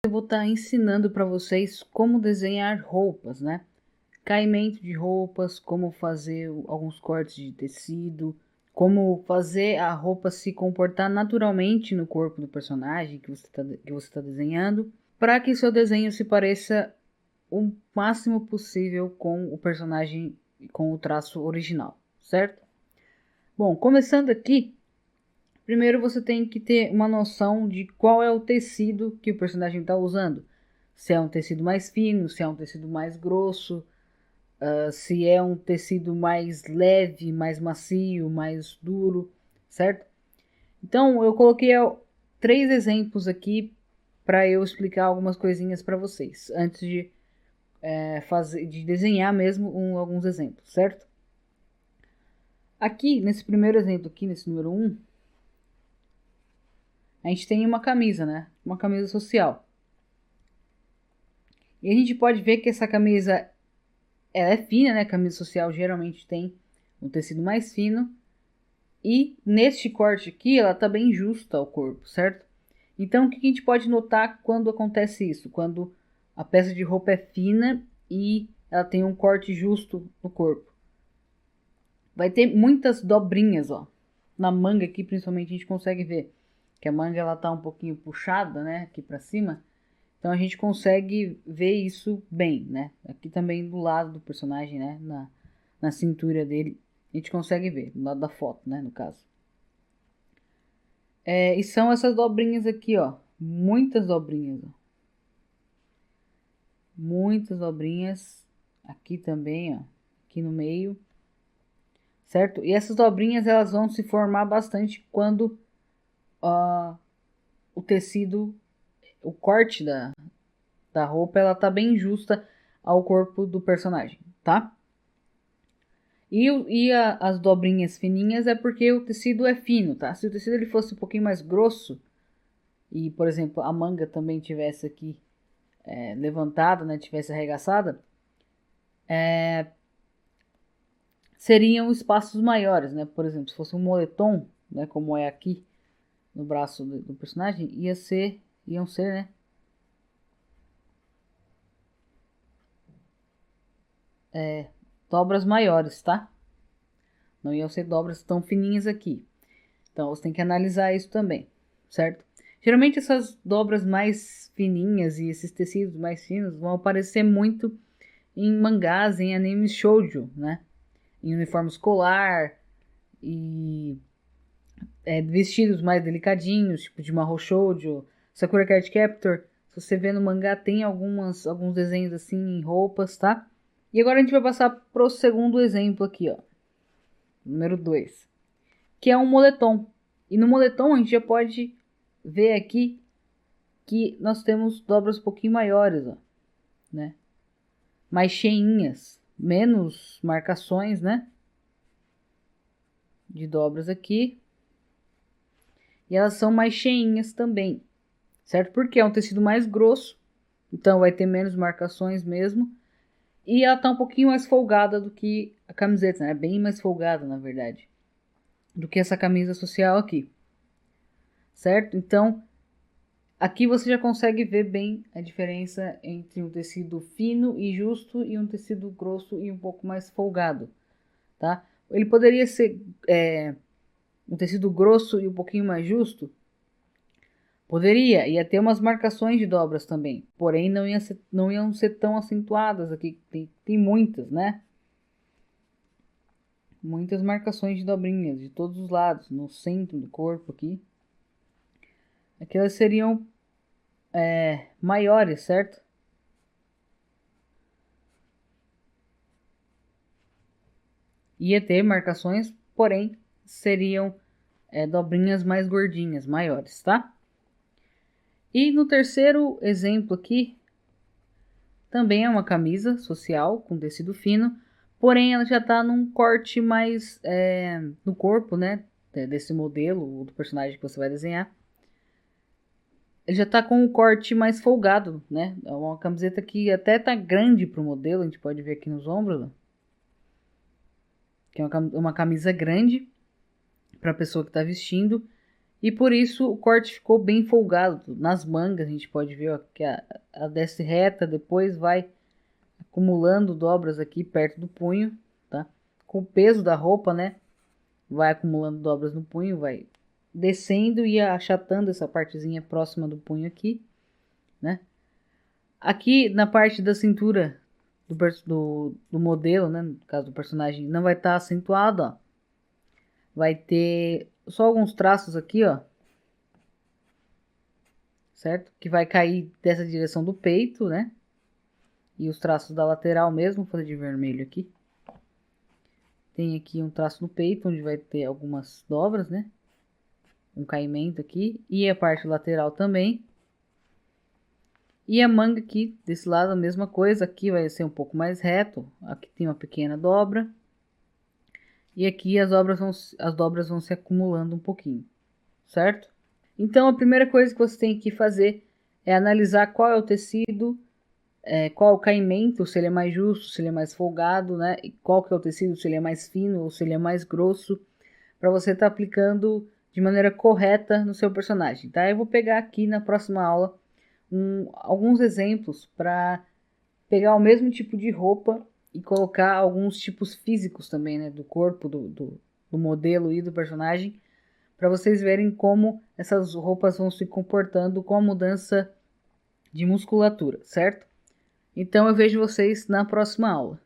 Eu vou estar ensinando para vocês como desenhar roupas, né? Caimento de roupas, como fazer alguns cortes de tecido, como fazer a roupa se comportar naturalmente no corpo do personagem que você tá desenhando, para que seu desenho se pareça o máximo possível com o personagem, com o traço original, certo? Bom, começando aqui, primeiro você tem que ter uma noção de qual é o tecido que o personagem está usando. Se é um tecido mais fino, se é um tecido mais grosso, se é um tecido mais leve, mais macio, mais duro, certo? Então eu coloquei 3 exemplos aqui para eu explicar algumas coisinhas para vocês, antes de de desenhar mesmo alguns exemplos, certo? Aqui, nesse primeiro exemplo aqui, nesse número 1, a gente tem uma camisa, né? Uma camisa social. E a gente pode ver que essa camisa, ela é fina, né? Camisa social geralmente tem um tecido mais fino. E neste corte aqui, ela tá bem justa ao corpo, certo? Então, o que a gente pode notar quando acontece isso? Quando a peça de roupa é fina e ela tem um corte justo no corpo. Vai ter muitas dobrinhas, ó. Na manga aqui, principalmente, a gente consegue ver que a manga ela tá um pouquinho puxada, né? Aqui pra cima. Então, a gente consegue ver isso bem, né? Aqui também do lado do personagem, né? Na cintura dele, a gente consegue ver, do lado da foto, né? No caso. E são essas dobrinhas aqui, ó. Muitas dobrinhas, ó. Muitas dobrinhas. Aqui também, ó. Aqui no meio. Certo? E essas dobrinhas, elas vão se formar bastante quando o tecido, o corte da roupa, ela tá bem justa ao corpo do personagem, tá? As dobrinhas fininhas é porque o tecido é fino, tá? Se o tecido ele fosse um pouquinho mais grosso, e, por exemplo, a manga também tivesse aqui levantada, né, tivesse arregaçada, seriam espaços maiores, né? Por exemplo, se fosse um moletom, né, como é aqui no braço do personagem, iam ser, né, dobras maiores, tá? Não iam ser dobras tão fininhas aqui. Então, você tem que analisar isso também, certo? Geralmente essas dobras mais fininhas e esses tecidos mais finos vão aparecer muito em mangás, em animes shoujo, né? Em uniforme escolar e vestidos mais delicadinhos, tipo de Mahou Shoujo, Sakura Card Captor. Se você vê no mangá, tem alguns desenhos assim em roupas, tá? E agora a gente vai passar pro segundo exemplo aqui, ó. Número 2, que é um moletom. E no moletom a gente já pode ver aqui que nós temos dobras um pouquinho maiores, ó, né? Mais cheinhas, menos marcações, né? De dobras aqui. E elas são mais cheinhas também, certo? Porque é um tecido mais grosso, então vai ter menos marcações mesmo. E ela tá um pouquinho mais folgada do que a camiseta, né? Bem mais folgada, na verdade, do que essa camisa social aqui, certo? Então, aqui você já consegue ver bem a diferença entre um tecido fino e justo e um tecido grosso e um pouco mais folgado, tá? Ele poderia ser um tecido grosso e um pouquinho mais justo? Poderia, ia ter umas marcações de dobras também, porém não iam ser tão acentuadas aqui, tem muitas, né? Muitas marcações de dobrinhas de todos os lados, no centro do corpo aqui. Aquelas seriam maiores, certo? Ia ter marcações, porém seriam dobrinhas mais gordinhas, maiores, tá? E no terceiro exemplo aqui, também é uma camisa social com tecido fino, porém ela já tá num corte mais no corpo, né? Desse modelo, do personagem que você vai desenhar. Ele já tá com o corte mais folgado, né? É uma camiseta que até tá grande pro modelo, a gente pode ver aqui nos ombros, ó. Que é uma camisa grande para a pessoa que está vestindo E por isso o corte ficou bem folgado. Nas mangas a gente pode ver, ó, que a desce reta, depois vai acumulando dobras aqui perto do punho, tá? Com o peso da roupa, né? Vai acumulando dobras no punho, vai descendo e achatando essa partezinha próxima do punho aqui, né? Aqui na parte da cintura do modelo, né? No caso do personagem, não vai estar acentuado, ó. Vai ter só alguns traços aqui, ó. Certo? Que vai cair dessa direção do peito, né? E os traços da lateral mesmo, vou fazer de vermelho aqui. Tem aqui um traço no peito, onde vai ter algumas dobras, né? Um caimento aqui. E a parte lateral também. E a manga aqui, desse lado, a mesma coisa. Aqui vai ser um pouco mais reto. Aqui tem uma pequena dobra. E aqui as dobras vão se acumulando um pouquinho, certo? Então, a primeira coisa que você tem que fazer é analisar qual é o tecido, qual é o caimento, se ele é mais justo, se ele é mais folgado, né? E qual que é o tecido, se ele é mais fino ou se ele é mais grosso, para você estar aplicando de maneira correta no seu personagem, tá? Eu vou pegar aqui na próxima aula alguns exemplos para pegar o mesmo tipo de roupa e colocar alguns tipos físicos também, né? Do corpo, do modelo e do personagem, para vocês verem como essas roupas vão se comportando com a mudança de musculatura, certo? Então eu vejo vocês na próxima aula.